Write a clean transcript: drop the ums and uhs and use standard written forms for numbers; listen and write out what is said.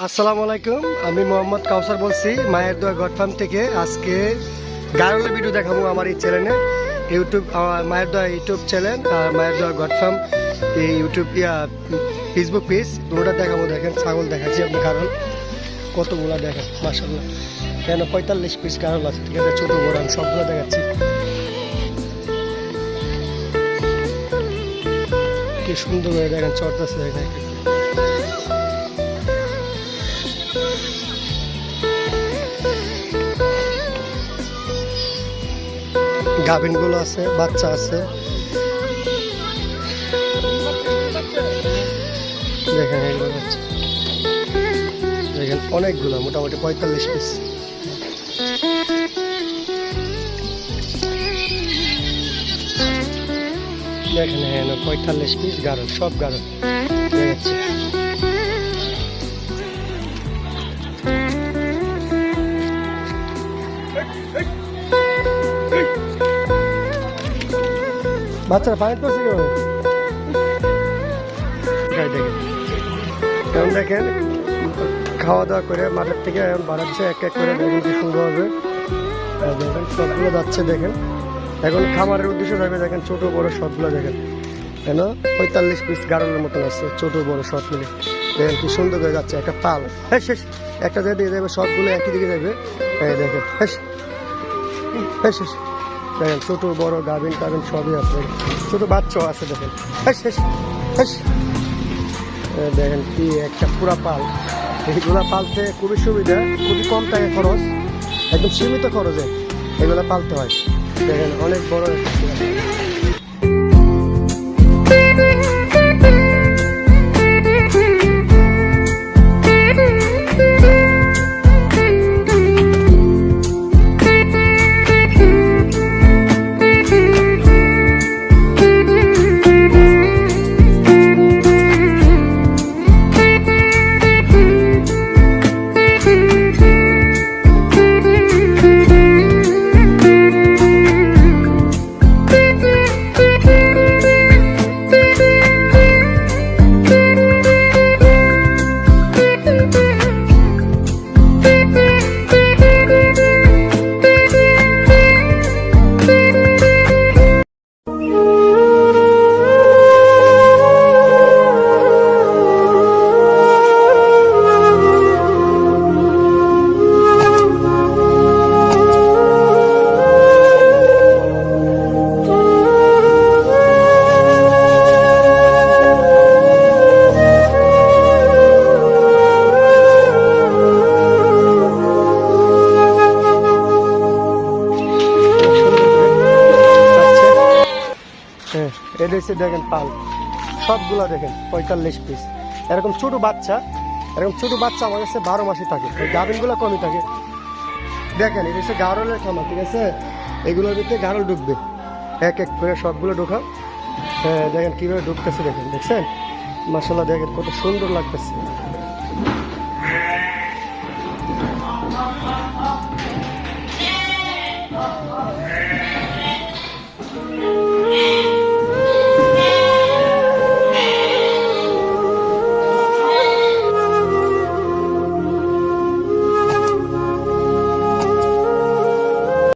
আসসালামু আলাইকুম, আমি মোহাম্মদ কাউসার বলছি মায়ের দোয়া গড ফার্ম থেকে। আজকে গারলের ভিডিও দেখাবো আমার এই চ্যানেলে, ইউটিউব মায়ের দোয়া ইউটিউব চ্যানেল আর মায়ের দোয়া গড ফার্ম এই ইউটিউব ফেসবুক পেজ দুটোটা দেখাবো। দেখেন ছাগল দেখাচ্ছি আপনি, গারল কতগুলো দেখেন মাশাআল্লাহ। কেন 45 পিস গারল আছে, ঠিক আছে, ছোটো বড় আমি সবগুলো দেখাচ্ছি। কি সুন্দর করে দেখেন চড়তেছে, দেখেন গাভিনগুলো আছে, বাচ্চা আছে, দেখেন এগুলো বাচ্চা দেখেন অনেকগুলো, মোটামুটি 45 পিস। দেখেন হ্যাঁ 45 পিস গারল, সব গারল দেখাচ্ছি। বাচ্চারা পানি করছে এখন দেখেন খাওয়া দাওয়া করে মাঠের থেকে এখন বাড়াচ্ছে, এক এক করে দেখেন কি সুন্দর হবে। দেখেন সবগুলো যাচ্ছে, দেখেন এখন খামারের উদ্দেশ্যে যাবে। দেখেন ছোট বড় সবগুলো দেখেন, কেন 45 পিস গারলের মতন আছে, ছোট বড় সব মিলে দেখেন কি সুন্দর হয়ে যাচ্ছে। একটা পাল শেষ, একটা জায়গায় দিয়ে যাবে, সবগুলো একই দিকে যাবে। দেখেন শেষ দেখেন ছোট বড় গাভিন টাভিন সবই আছে, ছোট বাচ্চাও আছে। দেখেন দেখেন কি একটা পুরা পাল। এইগুলা পালতে খুবই সুবিধা, খুবই কম টাকা খরচ, একদম সীমিত খরচে এগুলা পালতে হয়। দেখেন অনেক বড় এদেশে দেখেন পাল সবগুলা দেখেন 45 পিস। এরকম ছোট বাচ্চা আমার কাছে 12 মাসই থাকে, গাভিনগুলো কমই থাকে। দেখেন এদেশে গারলের খামার, ঠিক আছে, এগুলোর ভিতরে গারল ঢুকবে এক এক করে সবগুলো ঢোকা। দেখেন কিভাবে ঢুকতেছে, দেখছেন মাশাআল্লাহ, দেখেন কত সুন্দর লাগতেছে।